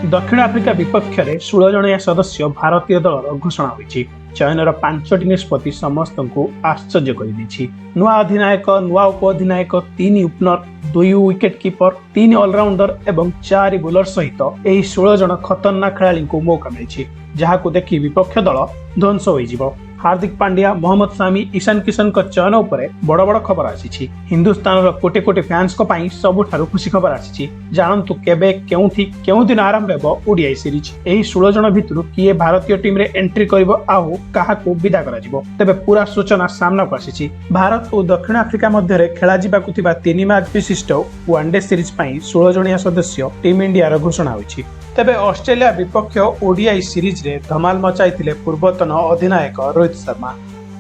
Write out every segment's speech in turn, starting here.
दक्षिण आफ्रिका विपक्ष में 16 जणिया सदस्य भारतीय दल घोषणा होईछि। चयनर 5टी निष्पत्ति समस्त को आश्चर्य कर नुआ अधिनायक नुआ उपअधिनायक 3 ओपनर 2 विकेट कीपर 3 ऑलराउंडर एवं 4 बोलर सहित यही 16 जन खतरनाक खेलाड़ी को मौका मिली जहां देखि विपक्ष दल ध्वंस हो। हार्दिक पांड्या मोहम्मद सामी ईशान किशन चयन उपर बड़ बड़ खबर आसी। हिंदुस्तान कोटी कोटी फैंस सबुठारु खुशी खबर आसी। जानतु केबे केउठी केउ दिन आरंभ हेबो ओडीआई सीरीज। एही 16 जन भितरु किए भारतीय टीम रे एंट्री करिवो आउ काहाकू विदा कराजिवो तेबे पूरा सूचना सामना को आसी। भारत और दक्षिण आफ्रिका मध्य खेला जिबाकु थिबा 3 मैच विशिष्ट वनडे सीरीज पई 16 जणिया सदस्य टीम इंडिया रो घोषणा होईछि। तेबे ऑस्ट्रेलिया विपक्ष ओडीआई सीरीज रे धमाल मचाई पूर्वतन अधिनायक रोहित शर्मा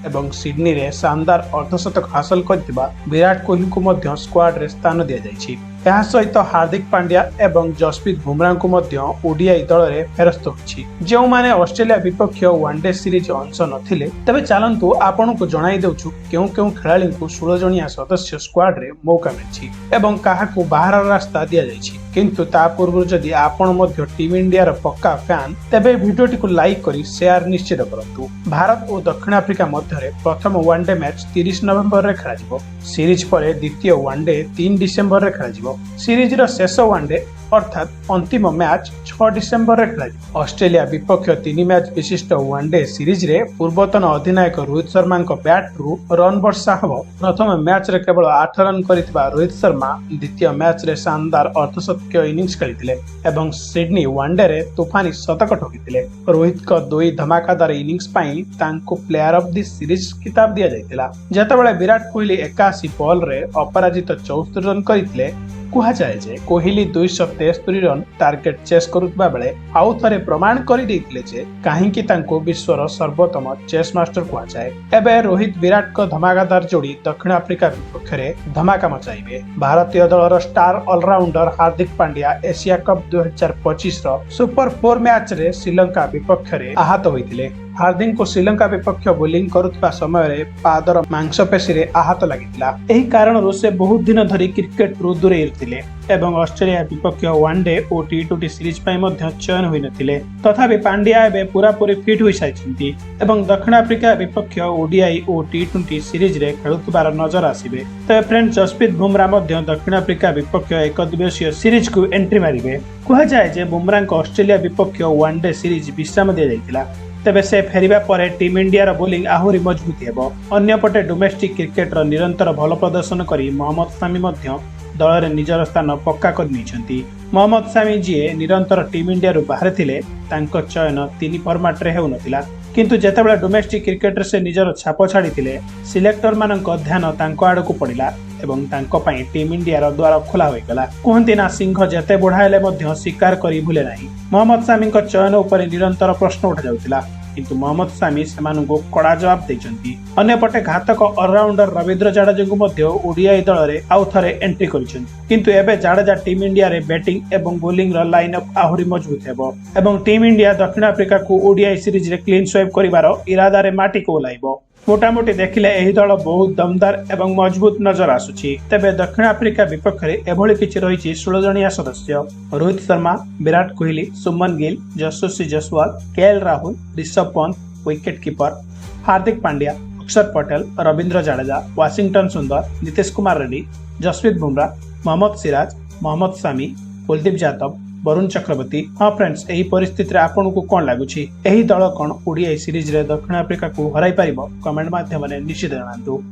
एवं सिडनी रे शानदार अर्धशतक हासिल करथिबा विराट कोहली को मध्य स्क्वाड रे स्थान दिया जायछि। यह सहित हार्दिक पांड्या एवं जसप्रीत बुमराह को मध्य ओडीआई दल रे फेरस्त होछि। जो माने ऑस्ट्रेलिया विपक्ष वनडे सीरीज अंश नथिले तबे चलंतु आपन को जणाई देउछु केउ खेलाड़ी को 16 जणिया सदस्य स्क्वाड रे मौका मिलछि एवं काहाकू बाहर रास्ता दिया जायछि। किंतु ता पूर्व जदि आपण मध्य टीम इंडिया रो पक्का फैन तेबे वीडियोटी को लाइक करी शेयर निश्चित करंतु। भारत और दक्षिण आफ्रिका मध्य प्रथम वनडे मैच 30 नवेम्बर रे खेलाजिवो। सीरीज पर द्वितीय वनडे 3 डिसेम्बर रे खेलाजिवो। सीरीज रो शेष वनडे अर्थात अंतिम मैच 6 डिसेम्बर रे खेलाजिवो। ऑस्ट्रेलिया विपक्ष 3 मैच विशिष्ट वनडे सीरीज रे पूर्वतन अधिनायक रोहित शर्मा बैट रु रन वर्षा हबो। प्रथम मैच रे केवल 8 रन करितबा रोहित शर्मा द्वितीय मैच रे शानदार अर्धशतक इनिंग्स खेलिथिले एवं सिडनी वनडे रे तूफानी शतक ठोकिथिले। रोहित को 2 धमाकादार इनिंग्स पई तांको प्लेयर ऑफ द सीरीज खिताब दिया जायतिला। जेतेबेले विराट कोहली 81 बॉल रे अपराजित 74 रन करिथिले। कुहा जाए जे कोहली 273 रन टार्गेट चेस करुवा बेले आउ थरे प्रमाण कर देइथिले जे काहेकि तांको विश्वर सर्वोत्तम चेस मास्टर कुहा जाए। एबे रोहित विराट को धमाकादार जोड़ी दक्षिण आफ्रिका विपक्ष रे धमाका मचाइबे। भारतीय दलर star allrounder Hardik Pandya Asia cup 2025 रो सुपर 4 मैच रे श्रीलंका विपक्ष रे आहत होइथिले। हार्दिक को श्रीलंका विपक्ष बोलिंग करुवा समय रे पादर मांसपेशी रे आहत लागितिला। एही कारण से बहुत दिन धरी क्रिकेट रु दूरे इरथिले एवं ऑस्ट्रेलिया विपक्ष वनडे और टी20 सीरीज पई मध्य चयन होई नथिले। तथापि पांड्या एबे पूरा पूरी फिट होई साइछन्ती एवं दक्षिण आफ्रिका विपक्ष ओडीआई और टी20 सीरीज रे खेलुतबार नजर आसीबे। तबे फ्रेंड जसप्रीत बुमराह मध्य दक्षिण आफ्रिका विपक्ष एक दिवसीय सीरीज को एंट्री मारिबे। कुहा जाय जे बुमराह को ऑस्ट्रेलिया विपक्ष वनडे सीरीज विश्राम दिया जायतिला। तेबे से फेरिबा परे टीम इंडिया रो बोलिंग आहुरी मजबूत हेबो। अन्यपटे डोमेस्टिक क्रिकेट रो निरंतर भल प्रदर्शन करी मोहम्मद सामी मध्य दल रे निजर स्थान पक्का कर निछंती। मोहम्मद सामी जी निरंतर टीम इंडिया रो बाहर थिले तांको चयन 3 फॉर्मेट रे हेउनथिला। किंतु जेतेबेले डोमेस्टिक क्रिकेट से निजर छाप छाड़ी थिले सिलेक्टर मानक ध्यान तांको आड़ को पड़िला एवं तांको पई टीम इंडिया रो द्वार खोला होई गला। कहंती ना सिंह जेते बढ़ाइले मध्य शिकार करी भूले नाही। मोहम्मद सामी को चयन ऊपर निरंतर प्रश्न उठा जाउतिला किंतु मोहम्मद सामी सेमानु को कड़ा जवाब दैछंती। अन्यपटे घातक ऑलराउंडर रविंद्र जाडेजा को मध्य ओडीआई दल रे आउ थरे एंट्री करिछंती। किंतु एबे जाडेजा टीम इंडिया रे बैटिंग एवं बॉलिंग रो लाइनअप आहुरी मजबूत हेबो एवं टीम इंडिया दक्षिण आफ्रिका को ओडीआई सीरीज रे क्लीन स्वीप करिवार इरादा रे माटी को ओलाइबो। मोटामोटी देखिले एही दल बहुत दमदार एवं मजबूत नजर आसुछि। तेबे दक्षिण आफ्रिका विपक्ष रे एभली किछि रहिछि 16 जणिया सदस्य Rohit Sharma Virat Kohli Shubman Gill Yashasvi Jaiswal KL Rahul Rishabh Pant wicket keeper Hardik Pandya Akshar Patel Ravindra Jadeja Washington सुंदर नीतीश कुमार रेड्डी जसप्रीत बुमराह मोहम्मद सिराज मोहम्मद सामी कुलदीप यादव वरुण चक्रवर्ती। हाँ फ्रेंड्स एही परिस्थिति रे आपन को कोन लागुछि एही दल कोन ओडीआई सीरीज रे दक्षिण आफ्रिका को हराई परिबो कमेंट माध्यम रे निश्चित जणांतु।